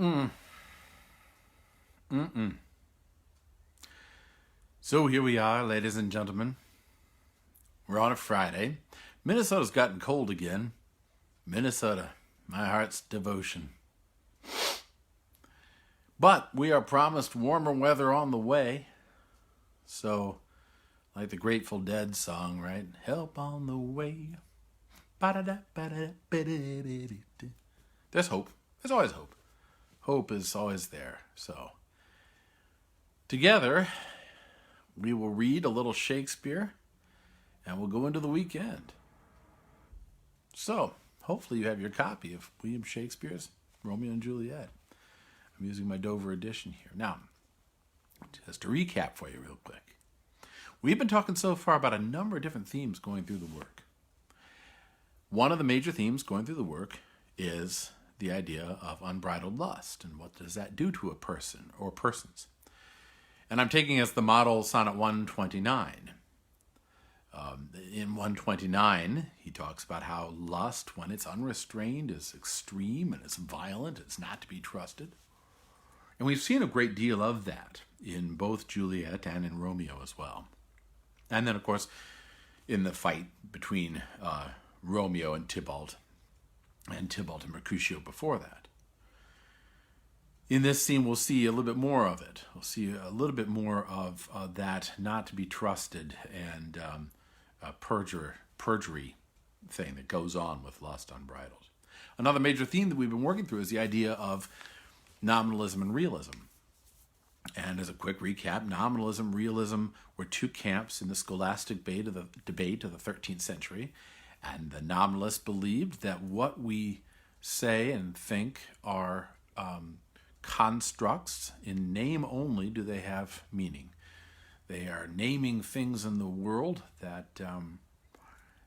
Mm. Mm-mm. So here we are, ladies and gentlemen. We're on a Friday. Minnesota's gotten cold again. Minnesota, my heart's devotion. But we are promised warmer weather on the way. So, like the Grateful Dead song, right? Help on the way. There's hope. There's always hope. Hope is always there. So, together, we will read a little Shakespeare and we'll go into the weekend. So, hopefully you have your copy of William Shakespeare's Romeo and Juliet. I'm using my Dover edition here. Now, just to recap for you real quick. We've been talking so far about a number of different themes going through the work. One of the major themes going through the work is the idea of unbridled lust, and what does that do to a person or persons. And I'm taking as the model Sonnet 129. In 129, he talks about how lust, when it's unrestrained, is extreme and it's violent, it's not to be trusted. And we've seen a great deal of that in both Juliet and in Romeo as well. And then, of course, in the fight between Romeo and Tybalt and Mercutio before that. In this scene, we'll see a little bit more of it. We'll see a little bit more of that not to be trusted and perjury thing that goes on with lust unbridled. Another major theme that we've been working through is the idea of nominalism and realism. And as a quick recap, nominalism, realism were two camps in the scholastic debate of the 13th century. And the nominalists believed that what we say and think are constructs. In name only do they have meaning. They are naming things in the world that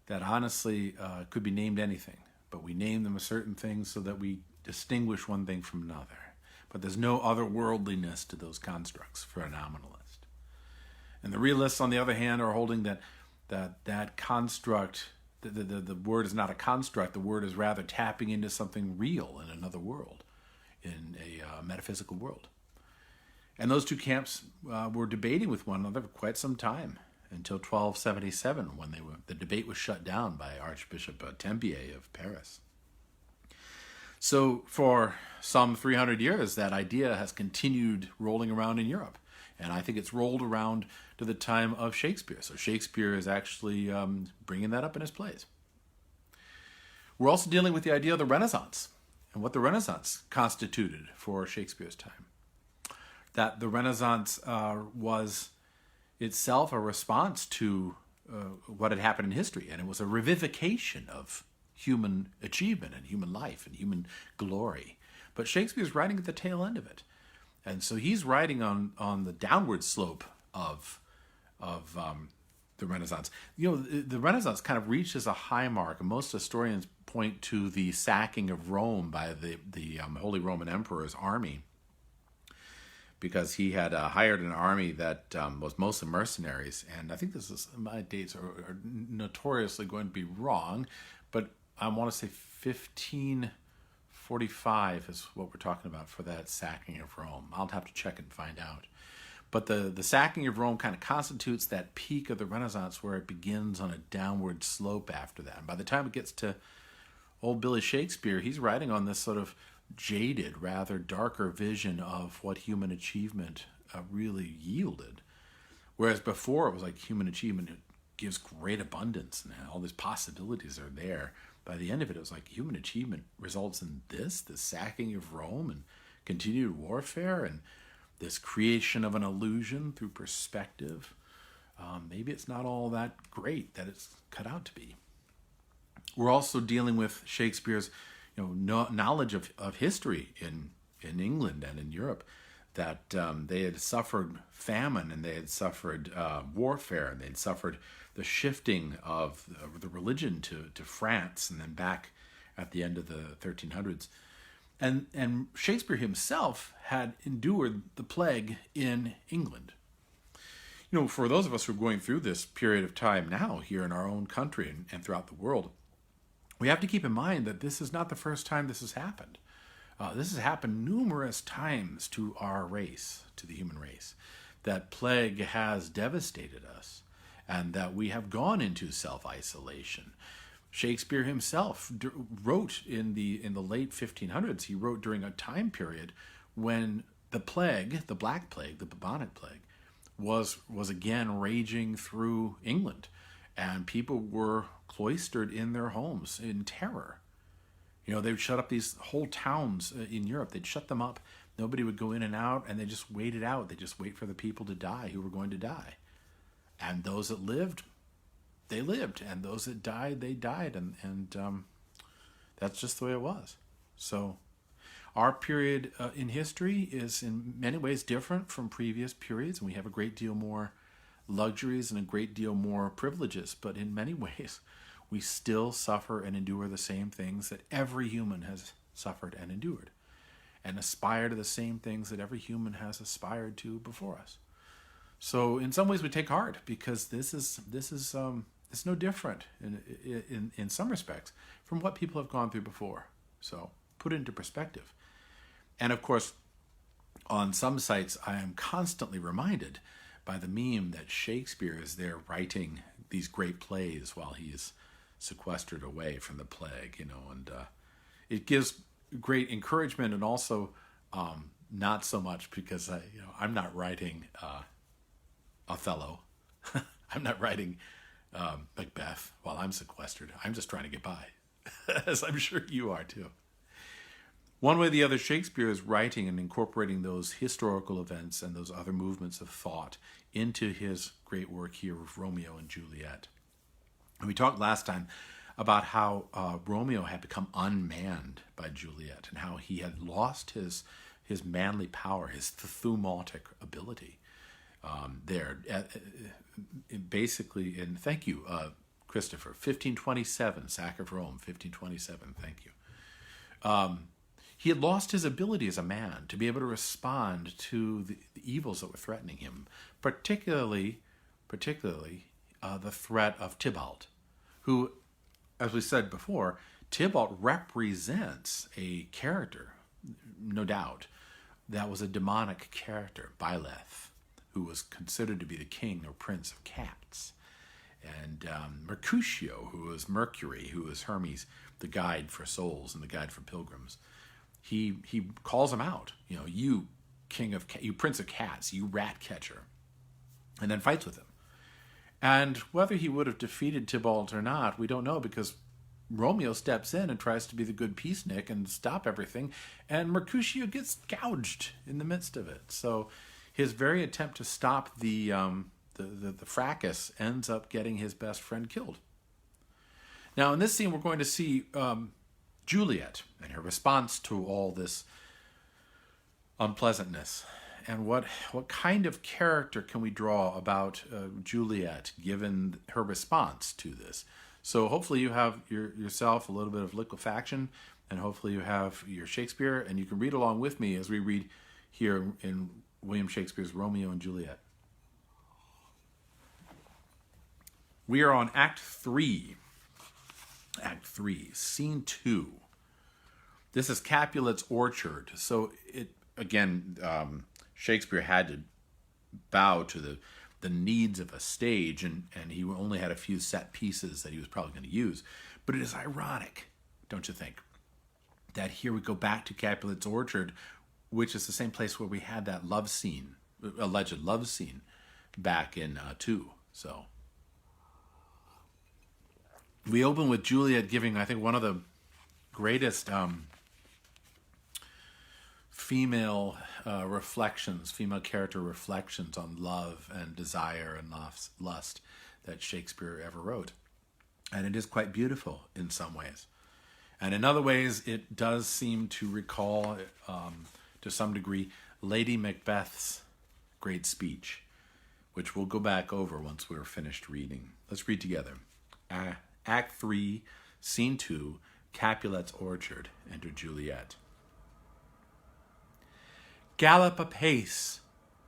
honestly could be named anything. But we name them a certain thing so that we distinguish one thing from another. But there's no otherworldliness to those constructs for a nominalist. And the realists, on the other hand, are holding that construct, the word is not a construct, the word is rather tapping into something real in another world, in a metaphysical world. And those two camps were debating with one another for quite some time, until 1277, when the debate was shut down by Archbishop Tempier of Paris. So for some 300 years, that idea has continued rolling around in Europe. And I think it's rolled around to the time of Shakespeare. So Shakespeare is actually bringing that up in his plays. We're also dealing with the idea of the Renaissance and what the Renaissance constituted for Shakespeare's time. That the Renaissance was itself a response to what had happened in history. And it was a revivification of human achievement and human life and human glory. But Shakespeare's writing at the tail end of it. And so he's writing on the downward slope of the Renaissance. You know, the Renaissance kind of reaches a high mark, and most historians point to the sacking of Rome by the Holy Roman Emperor's army, because he had hired an army that was mostly mercenaries. And I think my dates are notoriously going to be wrong, but I want to say 1545 is what we're talking about for that sacking of Rome. I'll have to check and find out. But the sacking of Rome kind of constitutes that peak of the Renaissance where it begins on a downward slope after that. And by the time it gets to old Billy Shakespeare, he's writing on this sort of jaded, rather darker vision of what human achievement really yielded. Whereas before it was like human achievement gives great abundance and all these possibilities are there. By the end of it, it was like human achievement results in the sacking of Rome and continued warfare and this creation of an illusion through perspective. Maybe it's not all that great that it's cut out to be. We're also dealing with Shakespeare's knowledge of history in England and in Europe, that they had suffered famine and they had suffered warfare and they'd suffered the shifting of the religion to France and then back at the end of the 1300s. And Shakespeare himself had endured the plague in England. You know, for those of us who are going through this period of time now here in our own country and throughout the world, we have to keep in mind that this is not the first time this has happened. This has happened numerous times to our race, to the human race, that plague has devastated us and that we have gone into self-isolation. Shakespeare himself wrote in the late 1500s, he wrote during a time period when the plague, the Black Plague, the bubonic plague, was again raging through England, and people were cloistered in their homes in terror. You know, they would shut up these whole towns in Europe. They'd shut them up. Nobody would go in and out, and they just waited out. They just wait for the people to die who were going to die. And those that lived, they lived. And those that died, they died. And that's just the way it was. So our period in history is in many ways different from previous periods. And we have a great deal more luxuries and a great deal more privileges. But in many ways, we still suffer and endure the same things that every human has suffered and endured, and aspire to the same things that every human has aspired to before us. So in some ways we take heart, because this is it's no different in some respects from what people have gone through before. So put it into perspective. And of course, on some sites I am constantly reminded by the meme that Shakespeare is there writing these great plays while he is sequestered away from the plague, you know, and it gives great encouragement, and also not so much, because I'm not writing Othello. I'm not writing Macbeth while I'm sequestered. I'm just trying to get by, as I'm sure you are too. One way or the other, Shakespeare is writing and incorporating those historical events and those other movements of thought into his great work here of Romeo and Juliet. And we talked last time about how Romeo had become unmanned by Juliet, and how he had lost his manly power, his thaumatic ability there. Basically, in, thank you, Christopher, 1527, sack of Rome, 1527, thank you. He had lost his ability as a man to be able to respond to the evils that were threatening him, particularly the threat of Tybalt, who, as we said before, Tybalt represents a character, no doubt, that was a demonic character, Byleth, who was considered to be the king or prince of cats. And Mercutio, who was Mercury, who was Hermes, the guide for souls and the guide for pilgrims. He calls him out, you you prince of cats, you rat catcher, and then fights with him. And whether he would have defeated Tybalt or not, we don't know, because Romeo steps in and tries to be the good peacenik and stop everything, and Mercutio gets gouged in the midst of it. So his very attempt to stop the fracas ends up getting his best friend killed. Now, in this scene, we're going to see Juliet and her response to all this unpleasantness. And what kind of character can we draw about Juliet, given her response to this? So hopefully you have yourself a little bit of liquefaction, and hopefully you have your Shakespeare, and you can read along with me as we read here in William Shakespeare's Romeo and Juliet. We are on Act 3. Act 3, Scene 2. This is Capulet's orchard. So Shakespeare had to bow to the needs of a stage, and he only had a few set pieces that he was probably going to use. But it is ironic, don't you think, that here we go back to Capulet's orchard, which is the same place where we had that love scene, alleged love scene, back in 2. So we open with Juliet giving, I think, one of the greatest female character reflections on love and desire and lust that Shakespeare ever wrote. And it is quite beautiful in some ways. And in other ways, it does seem to recall, to some degree, Lady Macbeth's great speech, which we'll go back over once we're finished reading. Let's read together. Act 3, Scene 2, Capulet's orchard. Enter Juliet. Gallop apace,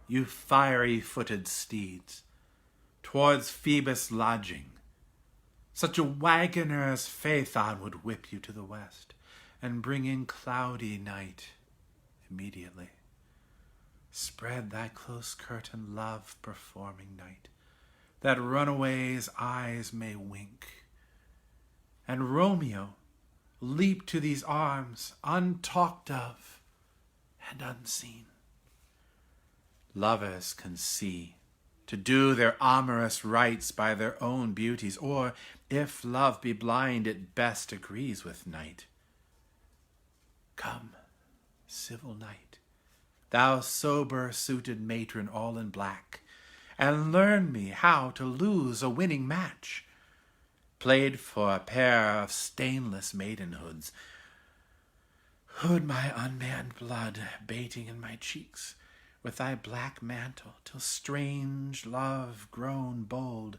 you fiery-footed steeds, towards Phoebus' lodging. Such a wagoner as Phaethon would whip you to the west, and bring in cloudy night immediately. Spread thy close curtain, love performing night, that runaways' eyes may wink, and Romeo leap to these arms, untalked of and unseen. Lovers can see, to do their amorous rites by their own beauties, or, if love be blind, it best agrees with night. Come, civil night, thou sober-suited matron all in black, and learn me how to lose a winning match, played for a pair of stainless maidenhoods. Hood my unmanned blood, bating in my cheeks, with thy black mantle, till strange love grown bold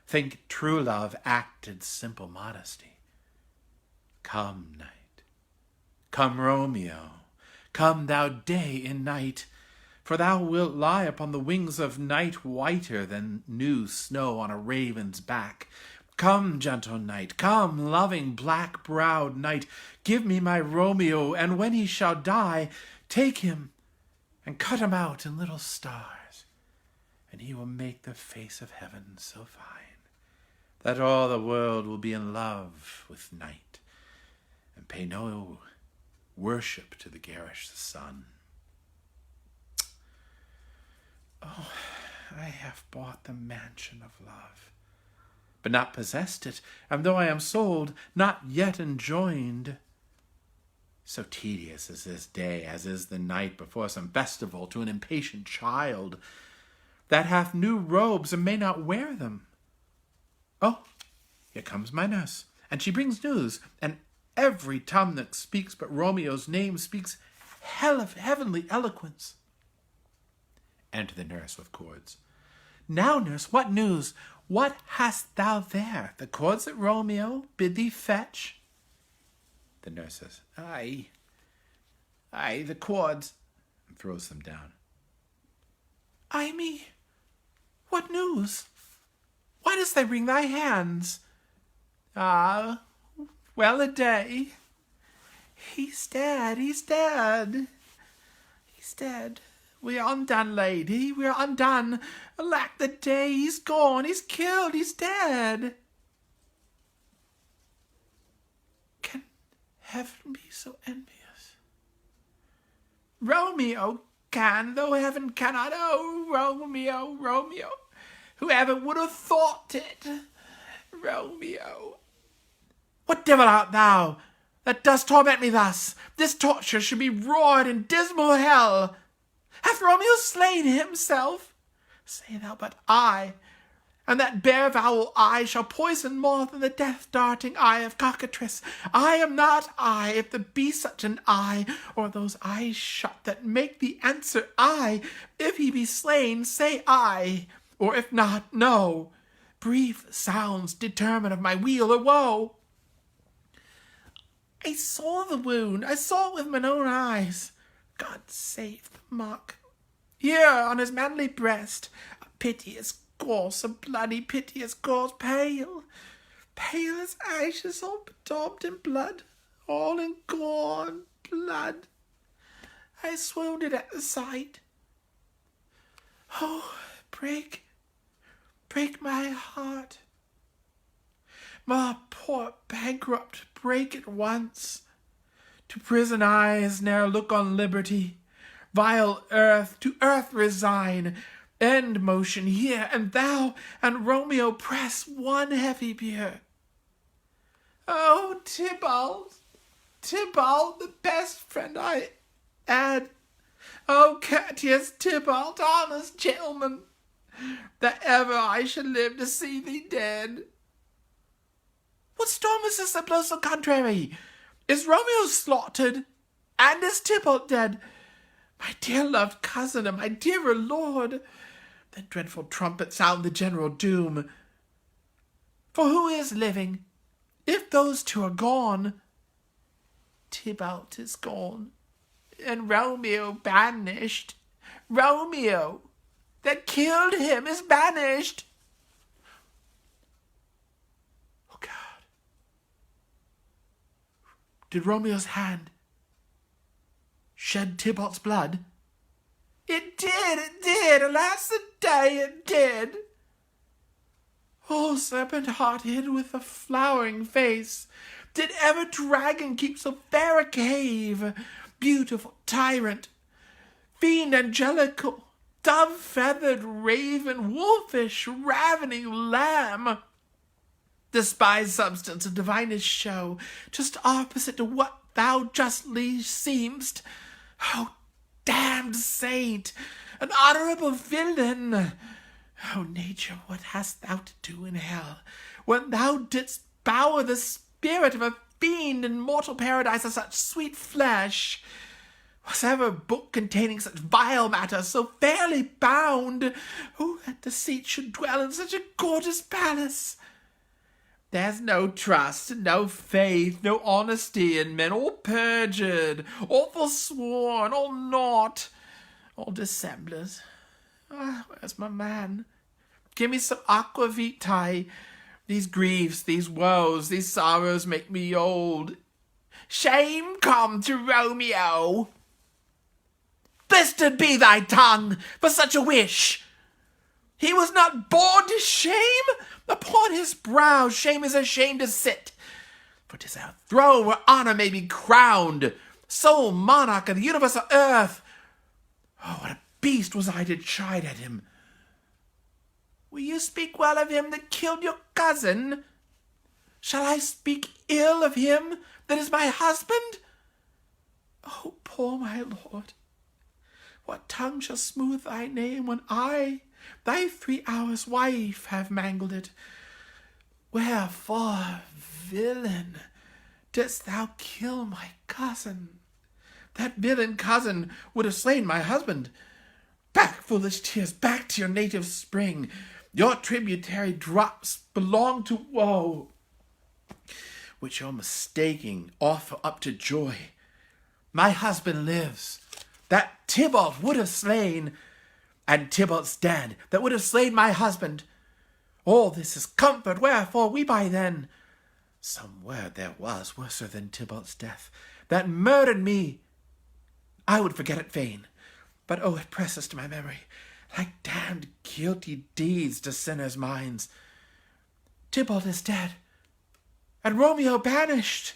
think true love acted simple modesty. Come, night, come, Romeo, come thou day in night, for thou wilt lie upon the wings of night whiter than new snow on a raven's back. Come, gentle night, come, loving black-browed night, give me my Romeo, and when he shall die, take him and cut him out in little stars, and he will make the face of heaven so fine that all the world will be in love with night and pay no worship to the garish sun. Oh, I have bought the mansion of love, but not possessed it, and though I am sold, not yet enjoined. So tedious is this day, as is the night before some festival to an impatient child, that hath new robes and may not wear them. Oh, here comes my nurse, and she brings news, and every tongue that speaks but Romeo's name speaks heavenly eloquence. Enter the nurse with cords. Now, nurse, what news? What hast thou there? The cords that Romeo bid thee fetch? The nurse says, Aye, the cords, and throws them down. Ay me, what news? Why dost thou wring thy hands? Ah, well a day. He's dead. We are undone, lady, we are undone. Alack the day, he's gone, he's killed, he's dead. Can heaven be so envious? Romeo can, though heaven cannot. Oh, Romeo, whoever would have thought it? Romeo. What devil art thou, that dost torment me thus? This torture should be roared in dismal hell. Hath Romeo slain himself? Say thou but I, and that bare foul eye shall poison more than the death-darting eye of cockatrice. I am not I, if there be such an eye, or those eyes shut that make the answer I. If he be slain, say I, or if not, no. Brief sounds determine of my weal or woe. I saw the wound, I saw it with mine own eyes. God save the mark. Here on his manly breast, a piteous course, a bloody piteous course, pale as ashes, all bedaubed in blood, all in gore and blood. I swooned at the sight. Oh, break my heart. My poor bankrupt, break at once. To prison eyes ne'er look on liberty. Vile earth, to earth resign. End motion here, and thou and Romeo press one heavy bier. Oh, Tybalt, the best friend I had. Oh, courteous Tybalt, honest gentleman, that ever I should live to see thee dead. What storm is this that blows so contrary? Is Romeo slaughtered, and is Tybalt dead? My dear loved cousin, and my dearer lord, the dreadful trumpet sound the general doom. For who is living, if those two are gone? Tybalt is gone, and Romeo banished. Romeo, that killed him, is banished. Oh, God. Did Romeo's hand shed Tybalt's blood? It did, alas the day it did. Oh, serpent-hearted with a flowering face, did ever dragon keep so fair a cave? Beautiful tyrant, fiend angelical, dove-feathered raven, wolfish, ravening lamb, despised substance of divinest show, just opposite to what thou justly seemst. Oh, damned saint, an honourable villain! O nature, what hast thou to do in hell, when thou didst bower the spirit of a fiend in mortal paradise of such sweet flesh? Was ever book containing such vile matter so fairly bound? Who that deceit should dwell in such a gorgeous palace? There's no trust, no faith, no honesty in men, all perjured, all forsworn, all naught, all dissemblers. Ah, where's my man? Give me some aqua vitae. These griefs, these woes, these sorrows make me old. Shame come to Romeo. Blistered be thy tongue for such a wish. He was not born to shame. Upon his brow shame is ashamed to sit. For 'tis our throne where honour may be crowned, sole monarch of the universal earth. Oh, what a beast was I to chide at him. Will you speak well of him that killed your cousin? Shall I speak ill of him that is my husband? Oh, poor my lord, what tongue shall smooth thy name when I, thy 3 hours' wife, have mangled it? Wherefore, villain, didst thou kill my cousin? That villain cousin would have slain my husband. Back, foolish tears, back to your native spring. Your tributary drops belong to woe, which your mistaking offer up to joy. My husband lives, that Tybalt would have slain, and Tybalt's dead, that would have slain my husband. All this is comfort, wherefore weep I then. Some word there was worser than Tybalt's death, that murdered me. I would forget it fain, but oh, it presses to my memory, like damned guilty deeds to sinners' minds. Tybalt is dead, and Romeo banished.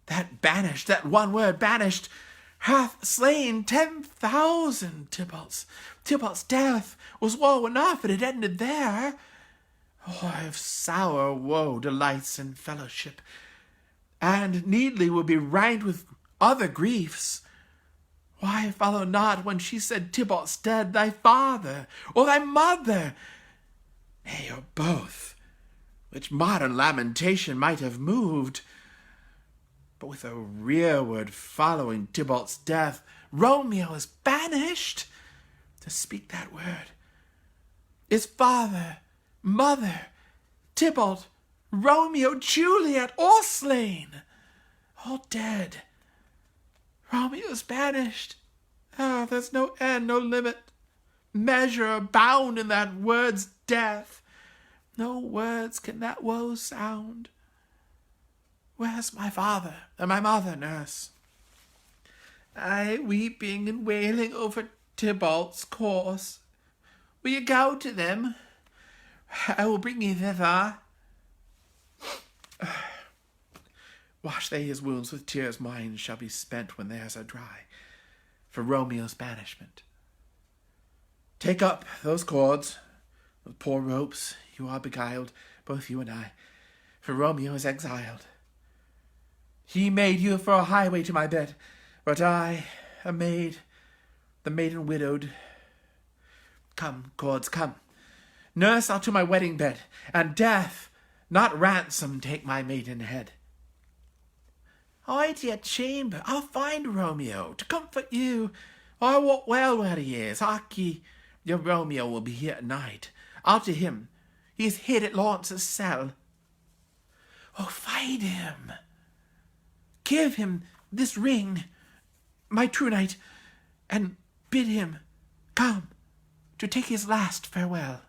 That banished, that one word banished, hath slain 10,000 Tybalts. Tybalt's death was woe enough, and it ended there. Oh, if sour woe delights in fellowship, and needly will be ranked with other griefs, why follow not, when she said Tybalt's dead, thy father, or thy mother, nay, or both, which modern lamentation might have moved? But with a rearward following Tybalt's death, Romeo is banished. To speak that word, is father, mother, Tybalt, Romeo, Juliet, all slain, all dead. Romeo's banished. Ah, there's no end, no limit, measure or bound in that word's death. No words can that woe sound. Where's my father and my mother, nurse? I weeping and wailing over Tybalt's corse. Will you go to them? I will bring you thither. Wash they his wounds with tears, mine shall be spent when theirs are dry, for Romeo's banishment. Take up those cords, those poor ropes, you are beguiled, both you and I, for Romeo is exiled. He made you for a highway to my bed, but I, a maid, the maiden widowed. Come, cords, come. Nurse, I'll to my wedding bed, and death, not ransom, take my maiden head. I to your chamber, I'll find Romeo, to comfort you. I wot well where he is. Hark ye, your Romeo will be here at night. I'll to him. He is hid at Launce's cell. Oh, find him. Give him this ring, my true knight, and bid him come to take his last farewell.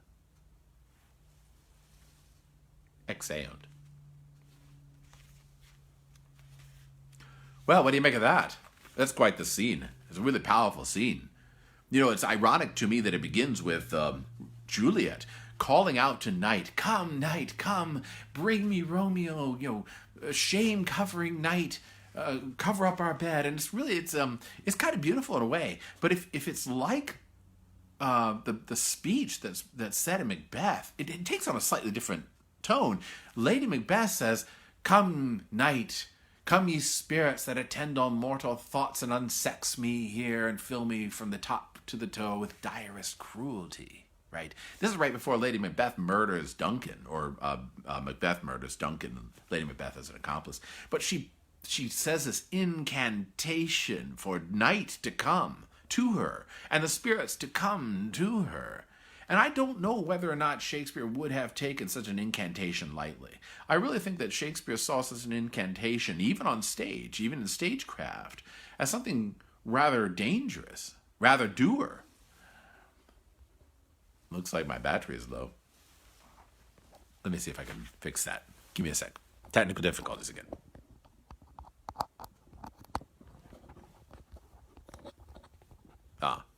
Exeunt. Well, what do you make of that? That's quite the scene. It's a really powerful scene. You know, it's ironic to me that it begins with Juliet calling out to night, come, bring me Romeo, shame covering night, cover up our bed. And it's kind of beautiful in a way. But if it's like the speech that's said in Macbeth, it takes on a slightly different tone. Lady Macbeth says, "Come, night, come ye spirits that attend on mortal thoughts and unsex me here and fill me from the top to the toe with direst cruelty." Right? This is right before Lady Macbeth murders Duncan, or Macbeth murders Duncan, and Lady Macbeth as an accomplice. But she says this incantation for night to come to her and the spirits to come to her. And I don't know whether or not Shakespeare would have taken such an incantation lightly. I really think that Shakespeare saw such an incantation, even on stage, even in stagecraft, as something rather dangerous, rather dour. Looks like my battery is low. Let me see if I can fix that. Give me a sec. Technical difficulties again.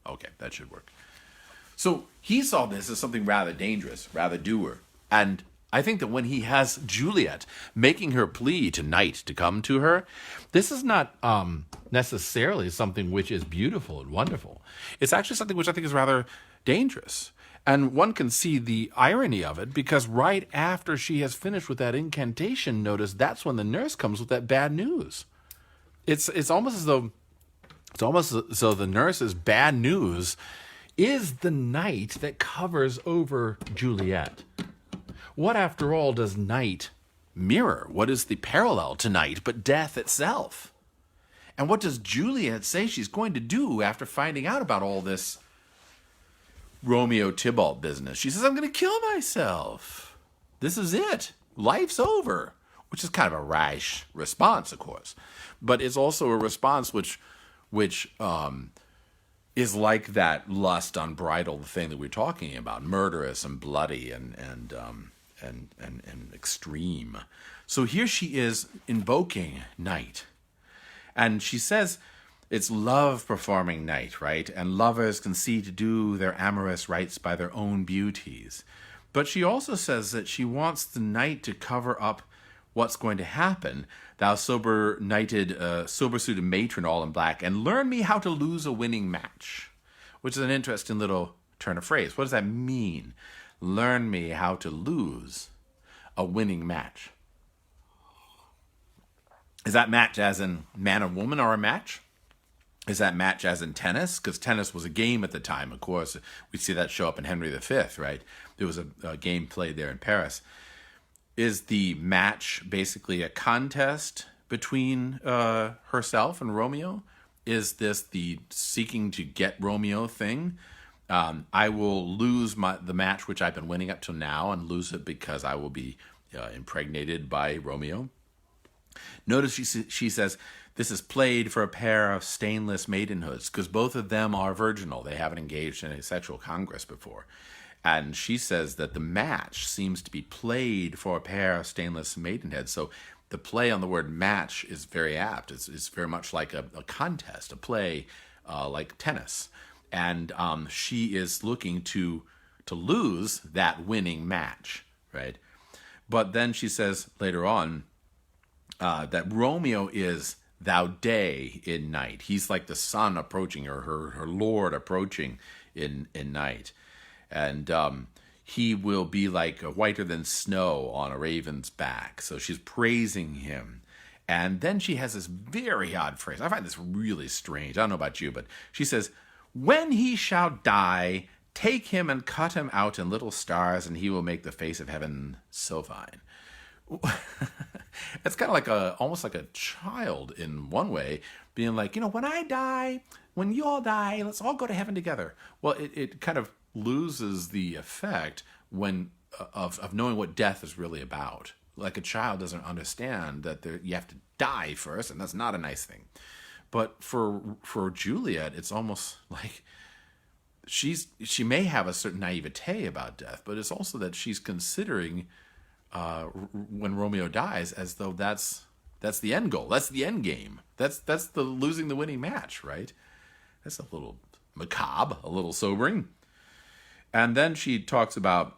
Okay, that should work. So he saw this as something rather dangerous, rather dour. And I think that when he has Juliet making her plea to night to come to her, this is not necessarily something which is beautiful and wonderful. It's actually something which I think is rather dangerous. And one can see the irony of it, because right after she has finished with that incantation, notice that's when the nurse comes with that bad news. It's almost as though the nurse's bad news is the night that covers over Juliet. What, after all, does night mirror? What is the parallel to night but death itself? And what does Juliet say she's going to do after finding out about all this Romeo Tybalt business? She says, "I'm going to kill myself. This is it. Life's over." Which is kind of a rash response, of course. But it's also a response which is like that lust unbridled thing that we're talking about, murderous and bloody and extreme. So here she is invoking night. And she says it's love performing night, right? And lovers can see to do their amorous rites by their own beauties. But she also says that she wants the night to cover up what's going to happen. "Thou sober-suited matron all in black, and learn me how to lose a winning match." Which is an interesting little turn of phrase. What does that mean? Learn me how to lose a winning match. Is that match as in man and woman are a match? Is that match as in tennis? Because tennis was a game at the time, of course. We see that show up in Henry V, right? There was a game played there in Paris. Is the match basically a contest between herself and Romeo? Is this the seeking to get Romeo thing? I will lose the match which I've been winning up till now, and lose it because I will be impregnated by Romeo. Notice she says, this is played for a pair of stainless maidenhoods, because both of them are virginal. They haven't engaged in a sexual congress before. And she says that the match seems to be played for a pair of stainless maidenheads. So the play on the word match is very apt. It's very much like a contest, a play like tennis. And she is looking to lose that winning match, right? But then she says later on that Romeo is thou day in night. He's like the sun approaching, or her lord approaching in night. And he will be like whiter than snow on a raven's back. So she's praising him. And then she has this very odd phrase. I find this really strange. I don't know about you, but she says, "When he shall die, take him and cut him out in little stars, and he will make the face of heaven so fine." It's kind of like almost like a child in one way, being like, when I die, when you all die, let's all go to heaven together. Well, it kind of loses the effect of knowing what death is really about. Like a child doesn't understand that you have to die first, and that's not a nice thing. But for Juliet, it's almost like she may have a certain naivete about death, but it's also that she's considering when Romeo dies as though that's That's the end goal. That's the end game. That's the losing the winning match, right? That's a little macabre, a little sobering. And then she talks about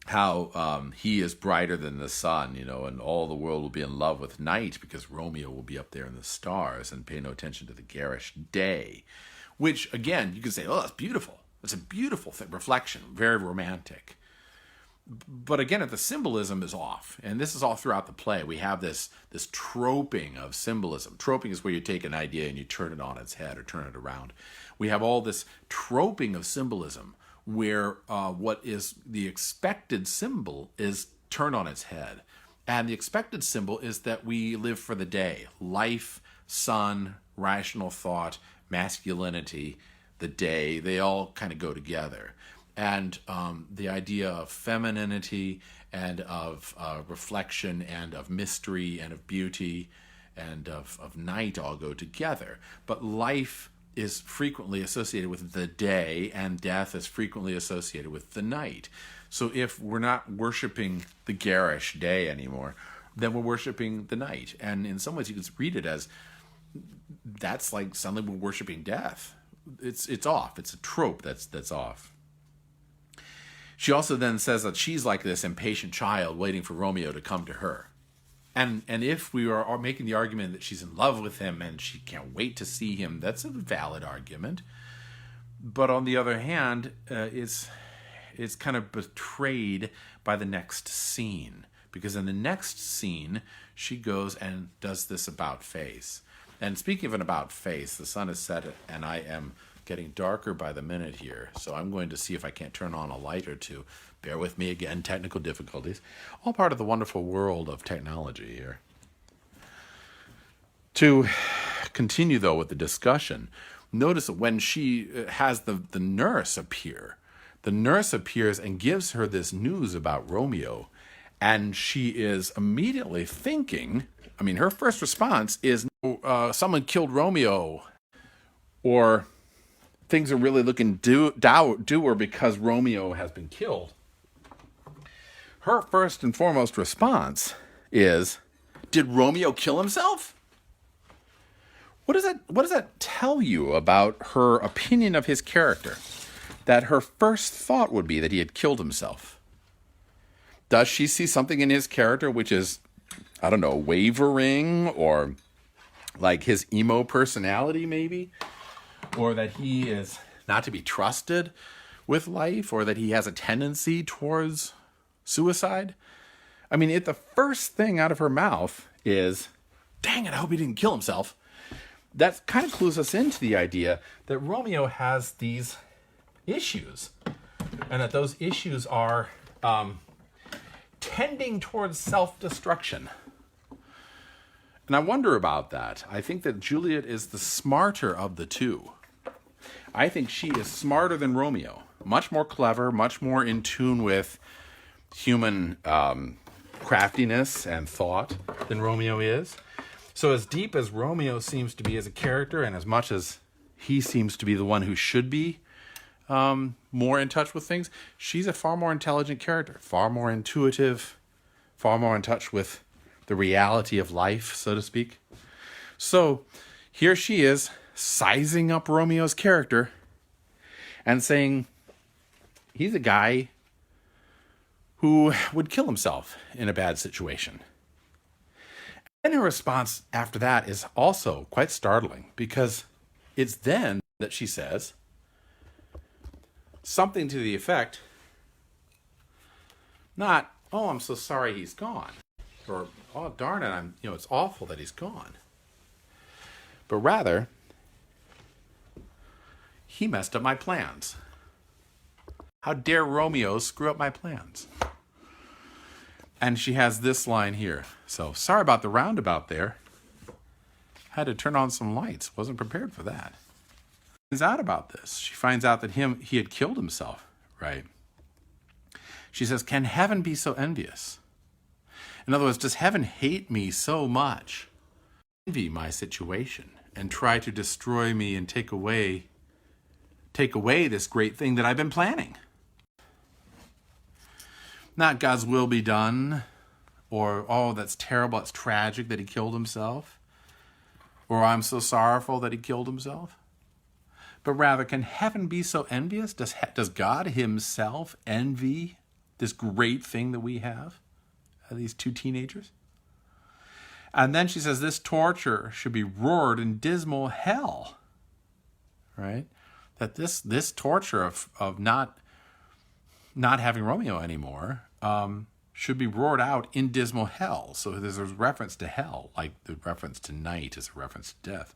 how he is brighter than the sun, and all the world will be in love with night because Romeo will be up there in the stars and pay no attention to the garish day. Which, again, you could say, oh, that's beautiful. It's a beautiful reflection, very romantic. But again, the symbolism is off. And this is all throughout the play. We have this troping of symbolism. Troping is where you take an idea and you turn it on its head or turn it around. We have all this troping of symbolism where what is the expected symbol is turned on its head. And the expected symbol is that we live for the day. Life, sun, rational thought, masculinity, the day, they all kind of go together. And the idea of femininity and of reflection and of mystery and of beauty and of night all go together. But life is frequently associated with the day, and death is frequently associated with the night. So if we're not worshiping the garish day anymore, then we're worshiping the night. And in some ways you can read it as that's like suddenly we're worshiping death. It's off. It's a trope that's off. She also then says that she's like this impatient child waiting for Romeo to come to her. And if we are making the argument that she's in love with him and she can't wait to see him, that's a valid argument. But on the other hand, it's kind of betrayed by the next scene. Because in the next scene, she goes and does this about face. And speaking of an about face, the sun has set and I am getting darker by the minute here. So I'm going to see if I can't turn on a light or two. Bear with me again, technical difficulties. All part of the wonderful world of technology here. To continue, though, with the discussion, notice that when she has the nurse appear, the nurse appears and gives her this news about Romeo, and she is immediately thinking, her first response is, someone killed Romeo, or things are really looking dour because Romeo has been killed. Her first and foremost response is, did Romeo kill himself? What does that tell you about her opinion of his character? That her first thought would be that he had killed himself. Does she see something in his character which is, wavering, or like his emo personality maybe? Or that he is not to be trusted with life, or that he has a tendency towards suicide? The first thing out of her mouth is, dang it, I hope he didn't kill himself. That kind of clues us into the idea that Romeo has these issues, and that those issues are tending towards self-destruction. And I wonder about that. I think that Juliet is the smarter of the two. I think she is smarter than Romeo. Much more clever, much more in tune with human craftiness and thought than Romeo is. So as deep as Romeo seems to be as a character, and as much as he seems to be the one who should be more in touch with things, she's a far more intelligent character, far more intuitive, far more in touch with the reality of life, so to speak. So here she is, sizing up Romeo's character and saying he's a guy who would kill himself in a bad situation. And her response after that is also quite startling, because it's then that she says something to the effect, not, oh, I'm so sorry he's gone, or, oh, darn it, it's awful that he's gone. But rather, he messed up my plans. How dare Romeo screw up my plans? And she has this line here. So, sorry about the roundabout there. Had to turn on some lights. Wasn't prepared for that. Finds out about this. She finds out that he had killed himself, right? She says, can heaven be so envious? In other words, does heaven hate me so much? Envy my situation and try to destroy me and take away this great thing that I've been planning. Not God's will be done, or, oh, that's terrible, it's tragic that he killed himself, or I'm so sorrowful that he killed himself. But rather, can heaven be so envious? Does God himself envy this great thing that we have, these two teenagers? And then she says this torture should be roared in dismal hell, right? That this torture of not having Romeo anymore should be roared out in dismal hell. So there's a reference to hell, like the reference to night is a reference to death.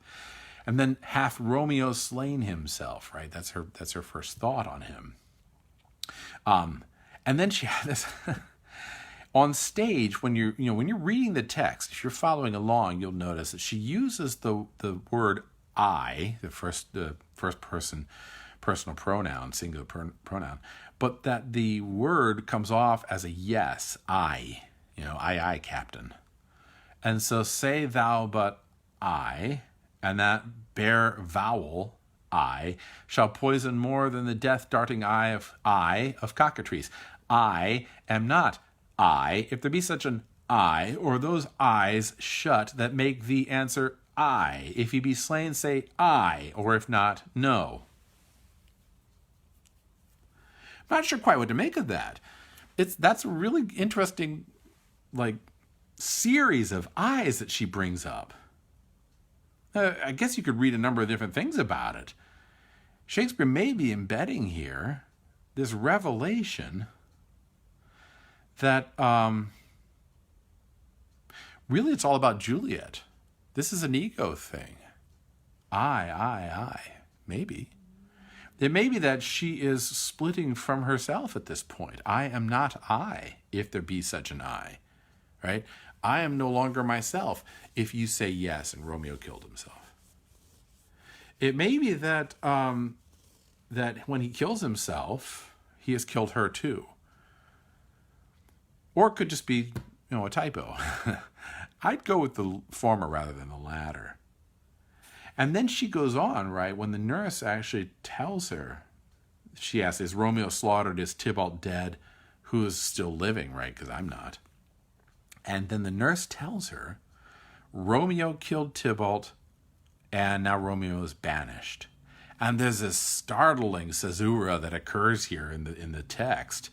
And then hath Romeo slain himself, right? That's her first thought on him. And then she had this on stage when you're reading the text. If you're following along, you'll notice that she uses the word I, the first person personal pronoun, singular pronoun, but that the word comes off as a yes, I, I, captain. And so say thou but I, and that bare vowel, I, shall poison more than the death-darting eye of cockatrice. I am not I, if there be such an I, or those eyes shut that make thee answer I. If he be slain, say I, or if not, no. I'm not sure quite what to make of that. That's a really interesting, series of I's that she brings up. I guess you could read a number of different things about it. Shakespeare may be embedding here this revelation that really it's all about Juliet. This is an ego thing. I. Maybe. It may be that she is splitting from herself at this point. I am not I, if there be such an I, right? I am no longer myself if you say yes and Romeo killed himself. It may be that that when he kills himself, he has killed her too. Or it could just be, a typo. I'd go with the former rather than the latter. And then she goes on, right, when the nurse actually tells her, she asks, is Romeo slaughtered, is Tybalt dead? Who is still living, right, because I'm not. And then the nurse tells her, Romeo killed Tybalt, and now Romeo is banished. And there's this startling caesura that occurs here in the text.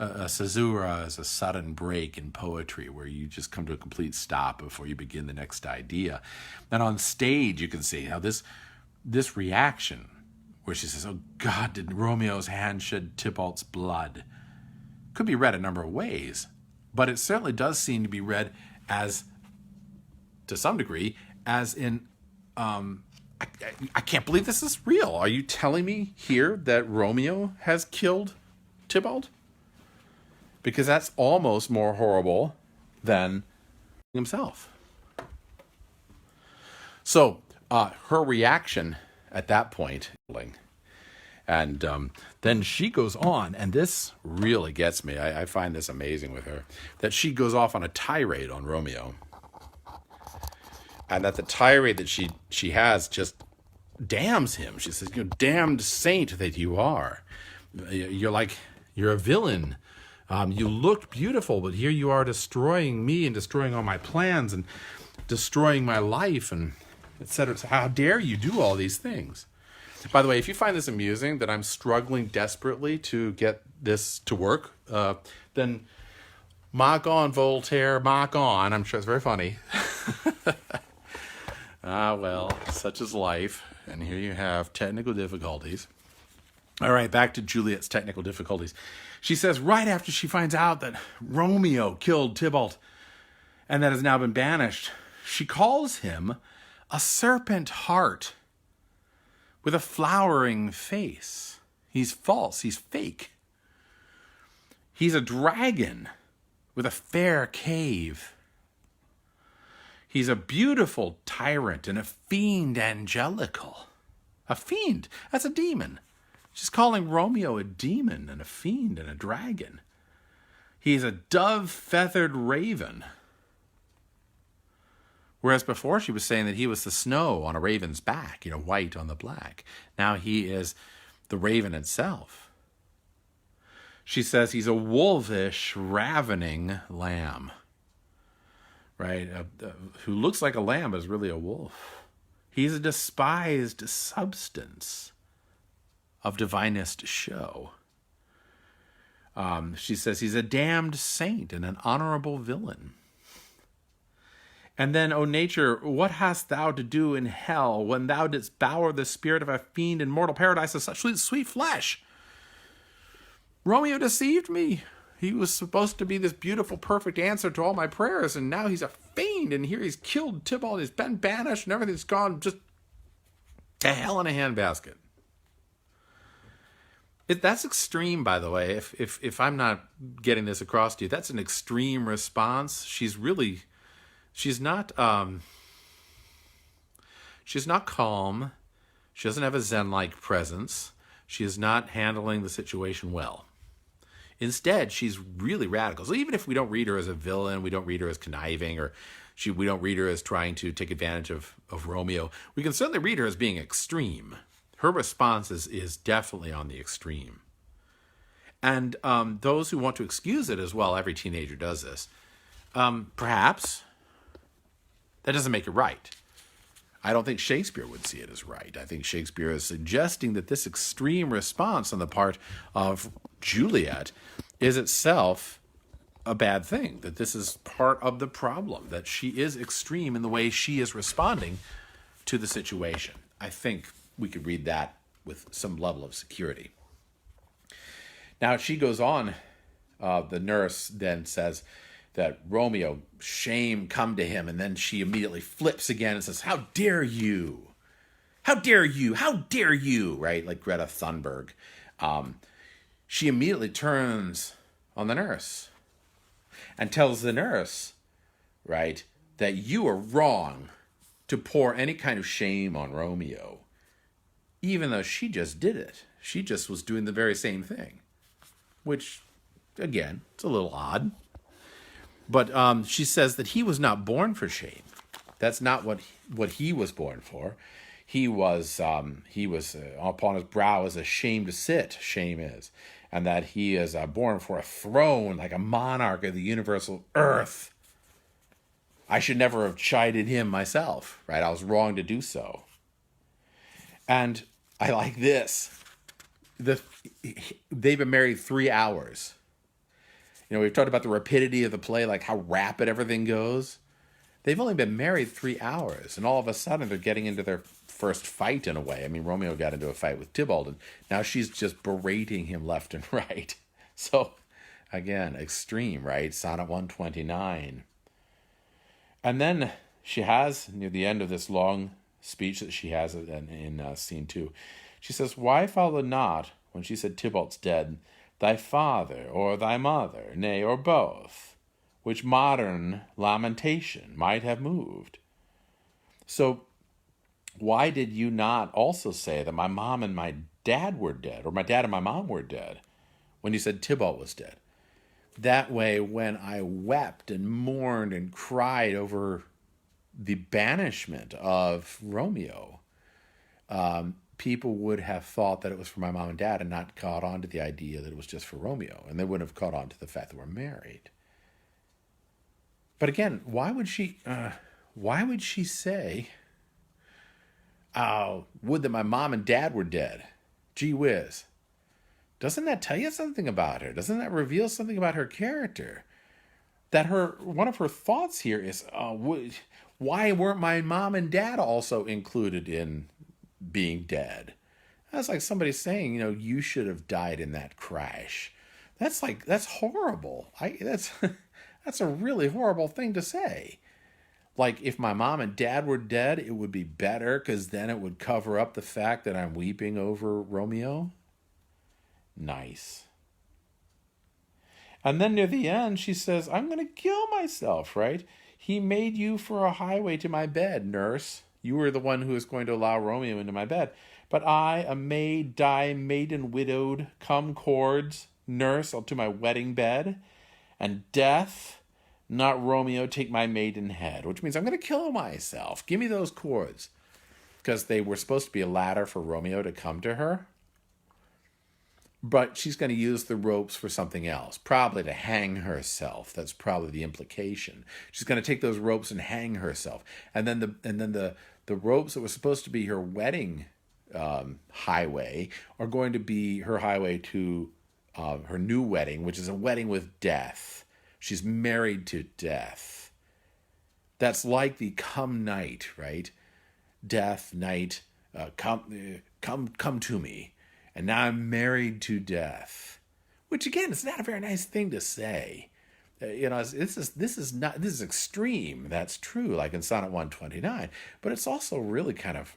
A caesura is a sudden break in poetry where you just come to a complete stop before you begin the next idea. And on stage, you can see how this reaction, where she says, oh God, did Romeo's hand shed Tybalt's blood? Could be read a number of ways, but it certainly does seem to be read as, to some degree, as in, I can't believe this is real. Are you telling me here that Romeo has killed Tybalt? Because that's almost more horrible than himself. So her reaction at that point, and then she goes on, and this really gets me. I find this amazing with her, that she goes off on a tirade on Romeo. And that the tirade that she has just damns him. She says, damned saint that you are. You're a villain. You looked beautiful, but here you are destroying me and destroying all my plans and destroying my life and etc. So how dare you do all these things? By the way, if you find this amusing, that I'm struggling desperately to get this to work, then mock on, Voltaire, mock on. I'm sure it's very funny. Well, such is life. And here you have technical difficulties. All right, back to Juliet's technical difficulties. She says right after she finds out that Romeo killed Tybalt and that has now been banished, she calls him a serpent heart with a flowering face. He's false. He's fake. He's a dragon with a fair cave. He's a beautiful tyrant and a fiend angelical. A fiend. That's a demon. She's calling Romeo a demon and a fiend and a dragon. He's a dove-feathered raven. Whereas before she was saying that he was the snow on a raven's back, white on the black. Now he is the raven itself. She says he's a wolvish, ravening lamb. right? Who looks like a lamb but is really a wolf. He's a despised substance of divinest show. She says he's a damned saint and an honorable villain. And then, O nature, what hast thou to do in hell when thou didst bower the spirit of a fiend in mortal paradise of such sweet flesh? Romeo deceived me. He was supposed to be this beautiful, perfect answer to all my prayers, and now he's a fiend, and here he's killed Tybalt, he's been banished, and everything's gone just to hell in a handbasket. That's extreme, by the way. If I'm not getting this across to you, that's an extreme response. She's not calm. She doesn't have a Zen-like presence. She is not handling the situation well. Instead, she's really radical. So even if we don't read her as a villain, we don't read her as conniving, or we don't read her as trying to take advantage of Romeo, we can certainly read her as being extreme. Her response is definitely on the extreme. And those who want to excuse it as well, every teenager does this, perhaps that doesn't make it right. I don't think Shakespeare would see it as right. I think Shakespeare is suggesting that this extreme response on the part of Juliet is itself a bad thing, that this is part of the problem, that she is extreme in the way she is responding to the situation. I think we could read that with some level of security. Now, she goes on, the nurse then says that Romeo, shame come to him, and then she immediately flips again and says, how dare you? How dare you? How dare you? Right? Like Greta Thunberg. She immediately turns on the nurse and tells the nurse, right, that you are wrong to pour any kind of shame on Romeo, even though she just did it. She just was doing the very same thing, which, again, it's a little odd. But she says that he was not born for shame. That's not what he was born for. He was upon his brow is a shame to sit, shame is. And that he is born for a throne, like a monarch of the universal earth. I should never have chided him myself, right? I was wrong to do so. And I like this. They've been married 3 hours. You know, we've talked about the rapidity of the play, like how rapid everything goes. They've only been married 3 hours, and all of a sudden they're getting into their first fight in a way. I mean, Romeo got into a fight with Tybalt, and now she's just berating him left and right. So, again, extreme, right? Sonnet 129. And then she has, near the end of this long speech that she has in scene 2, she says, why followed not, when she said Tybalt's dead, thy father or thy mother, nay, or both, which modern lamentation might have moved? So why did you not also say that my mom and my dad were dead, or my dad and my mom were dead, when you said Tybalt was dead? That way, when I wept and mourned and cried over the banishment of Romeo, people would have thought that it was for my mom and dad and not caught on to the idea that it was just for Romeo. And they wouldn't have caught on to the fact that we're married. But again, why would she say, oh, would that my mom and dad were dead? Gee whiz. Doesn't that tell you something about her? Doesn't that reveal something about her character? That one of her thoughts here is, why weren't my mom and dad also included in being dead? That's like somebody saying, you should have died in that crash. That's horrible. That's a really horrible thing to say. Like, if my mom and dad were dead, it would be better because then it would cover up the fact that I'm weeping over Romeo. Nice. And then near the end, she says, I'm going to kill myself, right? He made you for a highway to my bed, nurse. You were the one who was going to allow Romeo into my bed. But I, a maid, die maiden widowed, come cords, nurse, to my wedding bed. And death, not Romeo, take my maiden head. Which means I'm going to kill myself. Give me those cords. Because they were supposed to be a ladder for Romeo to come to her. but she's going to use the ropes for something else, probably to hang herself. That's probably the implication. She's going to take those ropes and hang herself, and then the ropes that were supposed to be her wedding highway are going to be her highway to her new wedding, which is a wedding with death. She's married to death. That's like the come night, right? Death, night, come to me. And now I'm married to death, which again is not a very nice thing to say. This is extreme. That's true, like in Sonnet 129, but it's also really kind of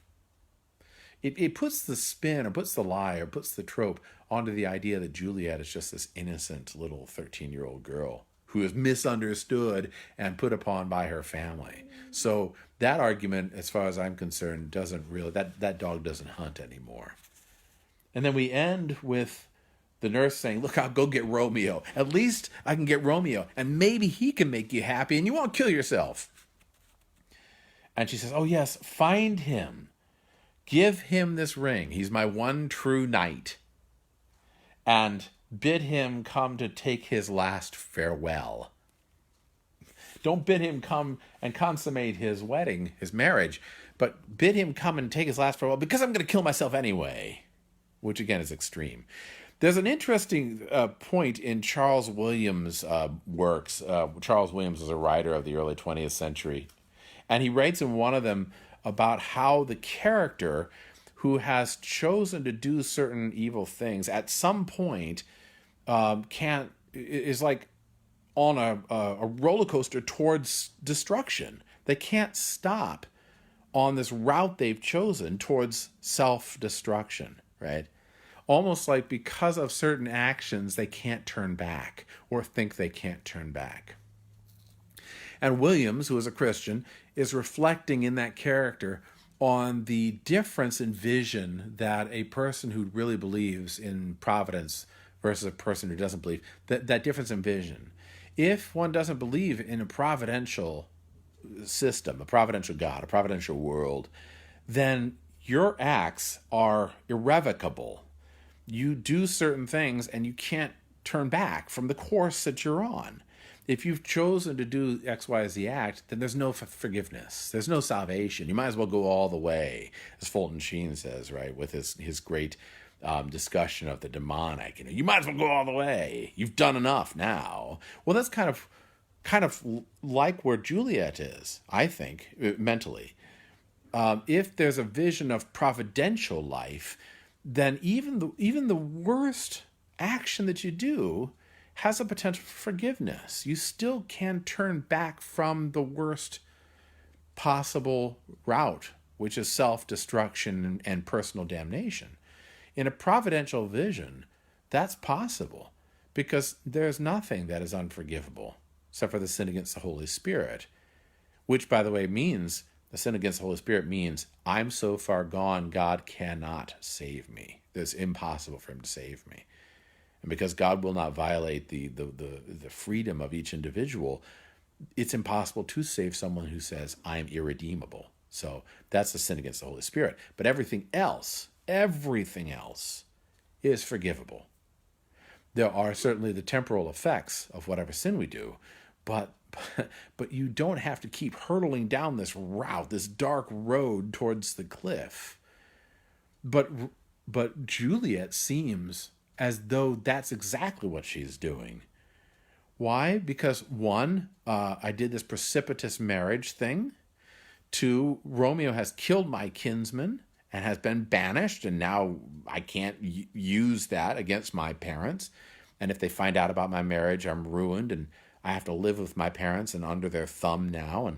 it puts the spin or puts the lie or puts the trope onto the idea that Juliet is just this innocent little 13-year-old girl who is misunderstood and put upon by her family. So that argument, as far as I'm concerned, doesn't really that dog doesn't hunt anymore. And then we end with the nurse saying, look, I'll go get Romeo. At least I can get Romeo, and maybe he can make you happy, and you won't kill yourself. And she says, oh, yes, find him. Give him this ring. He's my one true knight. And bid him come to take his last farewell. Don't bid him come and consummate his wedding, his marriage, but bid him come and take his last farewell because I'm going to kill myself anyway. Which again is extreme. There's an interesting point in Charles Williams' works. Charles Williams was a writer of the early 20th century. And he writes in one of them about how the character who has chosen to do certain evil things at some point is like on a roller coaster towards destruction. They can't stop on this route they've chosen towards self-destruction, right? Almost like because of certain actions, they can't turn back or think they can't turn back. And Williams, who is a Christian, is reflecting in that character on the difference in vision that a person who really believes in providence versus a person who doesn't believe, that difference in vision. If one doesn't believe in a providential system, a providential God, a providential world, then your acts are irrevocable. You do certain things and you can't turn back from the course that you're on. If you've chosen to do X, Y, Z act, then there's no forgiveness. There's no salvation. You might as well go all the way, as Fulton Sheen says, right, with his great discussion of the demonic. You might as well go all the way. You've done enough now. Well, that's kind of like where Juliet is, I think, mentally. If there's a vision of providential life, then even the worst action that you do has a potential for forgiveness. You still can turn back from the worst possible route, which is self-destruction and personal damnation. In a providential vision, that's possible because there's nothing that is unforgivable except for the sin against the Holy Spirit, which, by the way, means the sin against the Holy Spirit means I'm so far gone, God cannot save me. It's impossible for him to save me. And because God will not violate the freedom of each individual, it's impossible to save someone who says, I'm irredeemable. So that's the sin against the Holy Spirit. But everything else is forgivable. There are certainly the temporal effects of whatever sin we do, but you don't have to keep hurtling down this route, this dark road towards the cliff. But Juliet seems as though that's exactly what she's doing. Why? Because one, I did this precipitous marriage thing. Two, Romeo has killed my kinsman and has been banished, and now I can't use that against my parents. And if they find out about my marriage, I'm ruined, and I have to live with my parents and under their thumb now.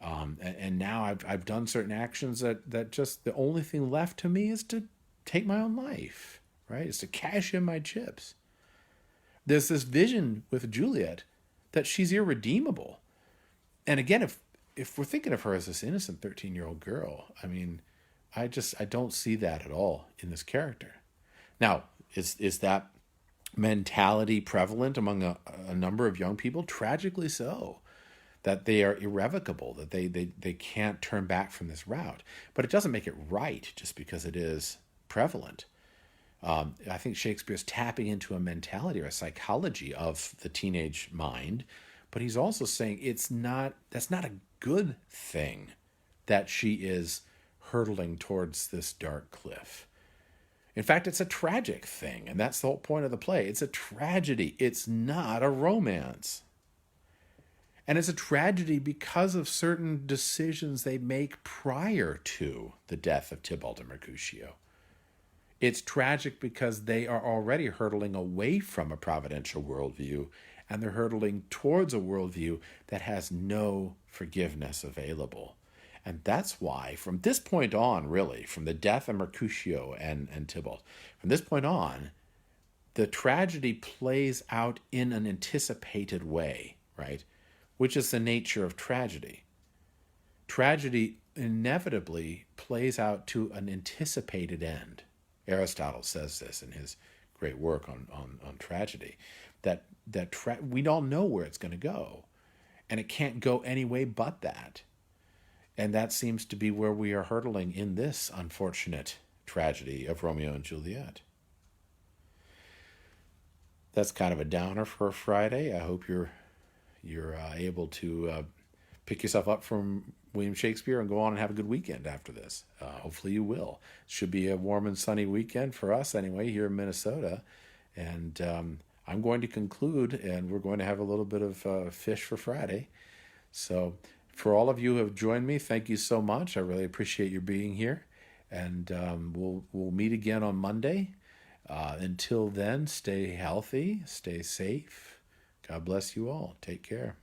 And now I've done certain actions that just the only thing left to me is to take my own life, right? Is to cash in my chips. There's this vision with Juliet that she's irredeemable. And again, if we're thinking of her as this innocent 13-year-old girl, I mean, I don't see that at all in this character. Now, is that mentality prevalent among a number of young people? Tragically so, that they are irrevocable, that they can't turn back from this route. But it doesn't make it right just because it is prevalent. I think Shakespeare's tapping into a mentality or a psychology of the teenage mind, but he's also saying that's not a good thing that she is hurtling towards this dark cliff. In fact, it's a tragic thing, and that's the whole point of the play. It's a tragedy. It's not a romance. And it's a tragedy because of certain decisions they make prior to the death of Tybalt and Mercutio. It's tragic because they are already hurtling away from a providential worldview, and they're hurtling towards a worldview that has no forgiveness available. And that's why, from this point on, really, from the death of Mercutio and Tybalt, from this point on, the tragedy plays out in an anticipated way, right? Which is the nature of tragedy. Tragedy inevitably plays out to an anticipated end. Aristotle says this in his great work on tragedy, that we all know where it's going to go, and it can't go any way but that. And that seems to be where we are hurtling in this unfortunate tragedy of Romeo and Juliet. That's kind of a downer for a Friday. I hope you're able to pick yourself up from William Shakespeare and go on and have a good weekend after this. Hopefully you will. It should be a warm and sunny weekend for us anyway here in Minnesota. And I'm going to conclude, and we're going to have a little bit of fish for Friday. So for all of you who have joined me, thank you so much. I really appreciate your being here. And we'll meet again on Monday. Until then, stay healthy, stay safe. God bless you all. Take care.